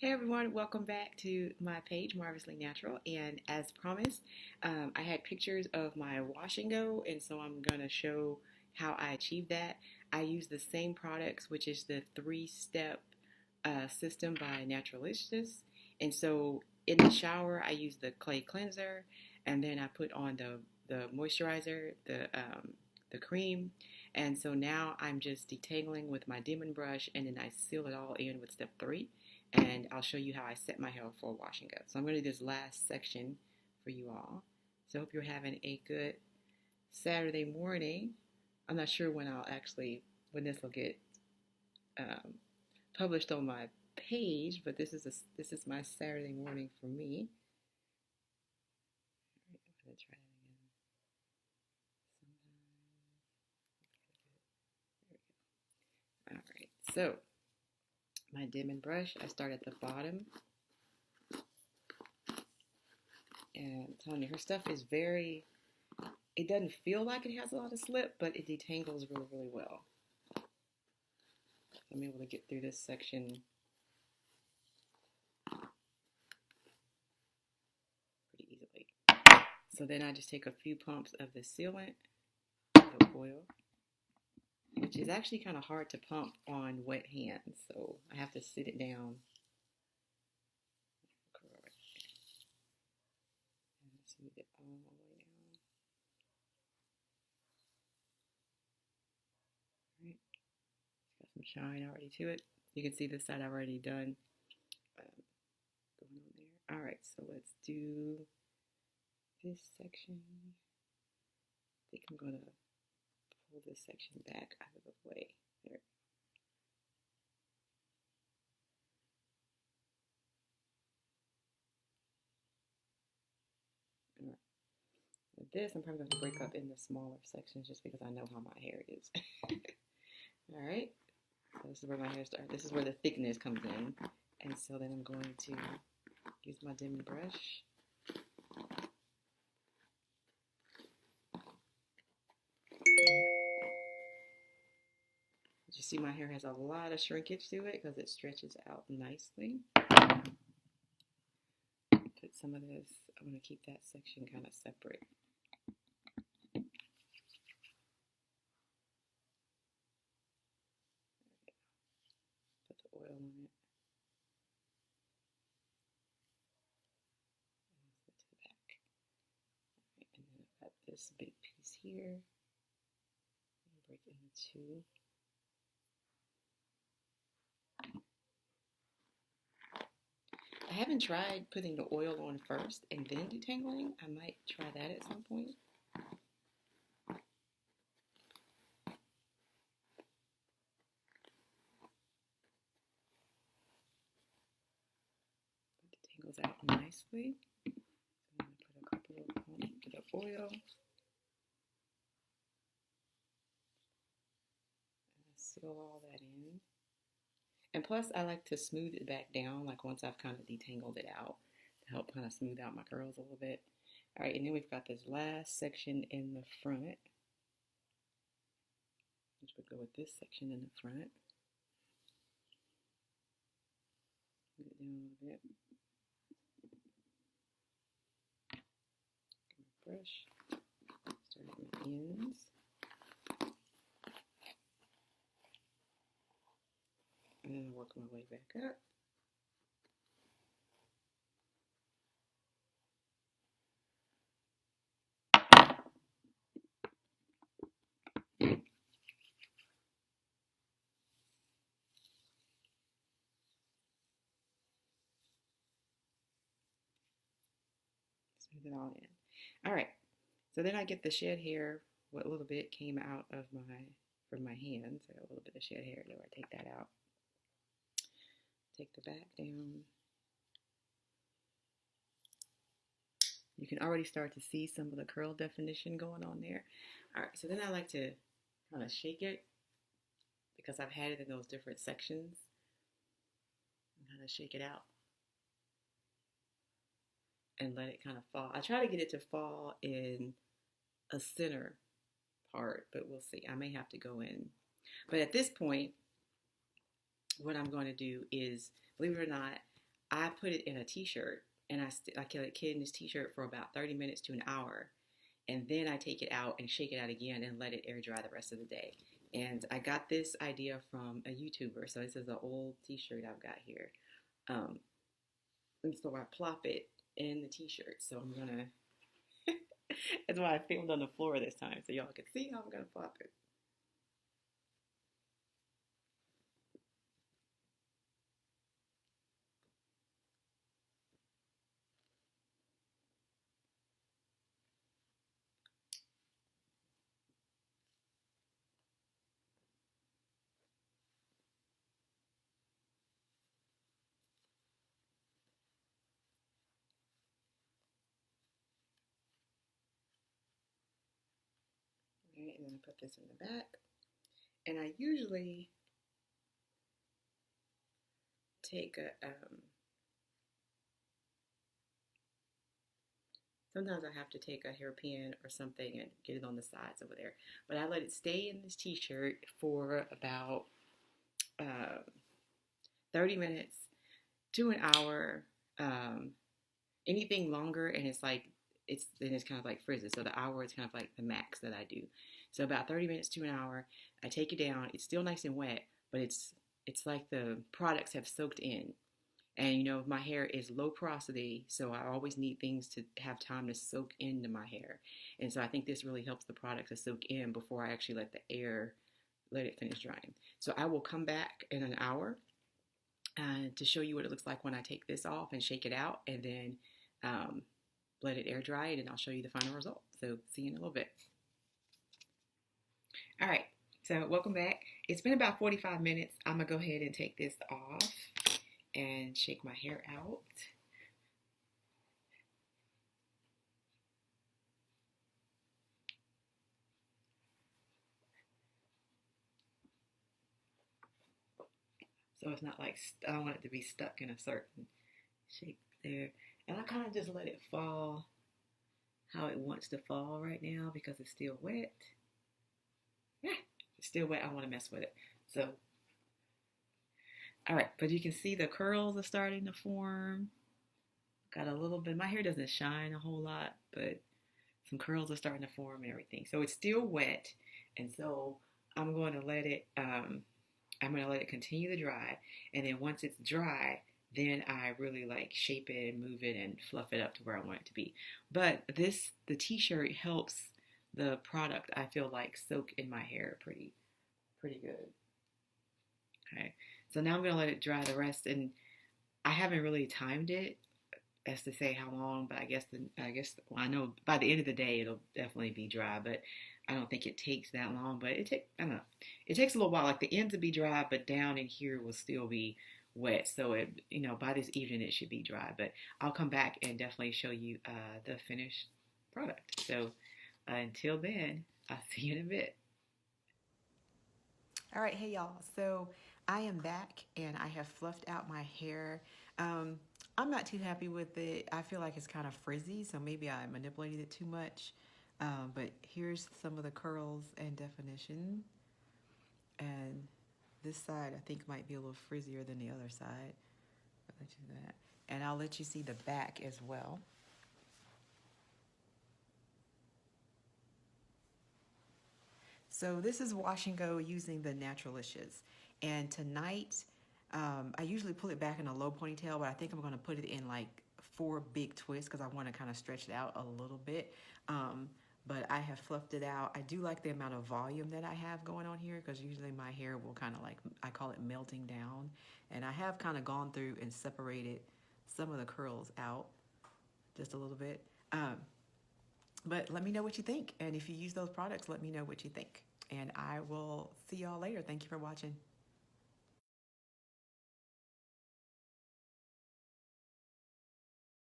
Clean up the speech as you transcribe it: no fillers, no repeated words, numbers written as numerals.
Hey everyone, welcome back to my page, Marvelously Natural. And as promised, I had pictures of my wash and go, and so I'm going to show how I achieved that. I use the same products, which is the three-step system by Naturalicious. And so in the shower, I use the clay cleanser, and then I put on the moisturizer, the cream. And so now I'm just detangling with my demon brush, and then I seal it all in with step three, and I'll show you how I set my hair for a wash and go. So I'm going to do this last section for you all. So I hope you're having a good Saturday morning. I'm not sure when this will get um, published on my page, but this is my Saturday morning for me. I'm going to try that again. All right, so my dim brush, I start at the bottom, and I'm telling you, her stuff is it doesn't feel like it has a lot of slip, but it detangles really, really well. I'm able to get through this section pretty easily. So then I just take a few pumps of the sealant, the oil, which is actually kind of hard to pump on wet hands, so I have to sit it down. And smooth it all the way down. All right, it's got some shine already to it. You can see this side I've already done going on there. All right, so let's do this section. I think I'm gonna pull this section back out of the way. There. All right. With this, I'm probably going to break up into smaller sections just because I know how my hair is. All right. So this is where my hair starts. This is where the thickness comes in. And so then I'm going to use my dim brush. You see my hair has a lot of shrinkage to it because it stretches out nicely. Put some of this, I'm going to keep that section kind of separate. Put the oil on it. And to the back. Right, and then I've got this big piece here. Break it into two. I haven't tried putting the oil on first and then detangling. I might try that at some point. It detangles out nicely. So I'm going to put a couple of pumps of the oil. And seal all that in. And plus, I like to smooth it back down, like once I've kind of detangled it out, to help kind of smooth out my curls a little bit. All right, and then we've got this last section in the front, which would go with this section in the front. Get it down a little bit. Brush, start at my ends. And then I work my way back up. Smooth it all in. All right, so then I get the shed hair. What little bit came out of from my hands. I got a little bit of shed hair, so I take that out. Take the back down. You can already start to see some of the curl definition going on there. All right, so then I like to kind of shake it because I've had it in those different sections. And kind of shake it out and let it kind of fall. I try to get it to fall in a center part, but we'll see. I may have to go in. But at this point, what I'm going to do is, believe it or not, I put it in a t-shirt and I keep it in this t-shirt for about 30 minutes to an hour. And then I take it out and shake it out again and let it air dry the rest of the day. And I got this idea from a YouTuber. So this is an old t-shirt I've got here. Um, and so I plop it in the t-shirt. So I'm gonna, that's why I filmed on the floor this time. So y'all can see how I'm gonna plop it. Right, and then I put this in the back. And I usually take sometimes I have to take a hairpin or something and get it on the sides over there. But I let it stay in this t-shirt for about uh, 30 minutes to an hour. Um, Anything longer, and it's kind of like frizzes. So the hour is kind of like the max that I do. So about 30 minutes to an hour, I take it down. It's still nice and wet, but it's like the products have soaked in. And my hair is low porosity, so I always need things to have time to soak into my hair. And so I think this really helps the product to soak in before I actually let it finish drying. So I will come back in an hour to show you what it looks like when I take this off and shake it out, and then um, let it air dry, and then I'll show you the final result. So see you in a little bit. All right, so welcome back. It's been about 45 minutes. I'm gonna go ahead and take this off and shake my hair out. So it's not like I don't want it to be stuck in a certain shape there. And I kind of just let it fall how it wants to fall right now because it's still wet. Yeah, it's still wet. I don't want to mess with it. So, all right, but you can see the curls are starting to form. Got a little bit, my hair doesn't shine a whole lot, but some curls are starting to form and everything. So it's still wet. And so I'm going to let it, continue to dry. And then once it's dry, then I really like shape it and move it and fluff it up to where I want it to be. But the t-shirt helps the product, I feel like, soak in my hair pretty good. Okay. So now I'm gonna let it dry the rest, and I haven't really timed it as to say how long, but I know by the end of the day it'll definitely be dry, but I don't think it takes that long. But I don't know, it takes a little while. Like the ends will be dry, but down in here will still be wet. So by this evening it should be dry. But I'll come back and definitely show you the finished product. So until then, I'll see you in a bit. All right, hey y'all. So I am back and I have fluffed out my hair. Um, I'm not too happy with it. I feel like it's kind of frizzy, so maybe I manipulated it too much. But here's some of the curls and definition. And this side I think might be a little frizzier than the other side. I'll let you do that. And I'll let you see the back as well. So this is wash and go using the Naturalicious. And tonight, I usually pull it back in a low ponytail, but I think I'm going to put it in like four big twists because I want to kind of stretch it out a little bit. But I have fluffed it out. I do like the amount of volume that I have going on here because usually my hair will kind of like, I call it melting down. And I have kind of gone through and separated some of the curls out just a little bit. But let me know what you think. And if you use those products, let me know what you think. And I will see y'all later. Thank you for watching.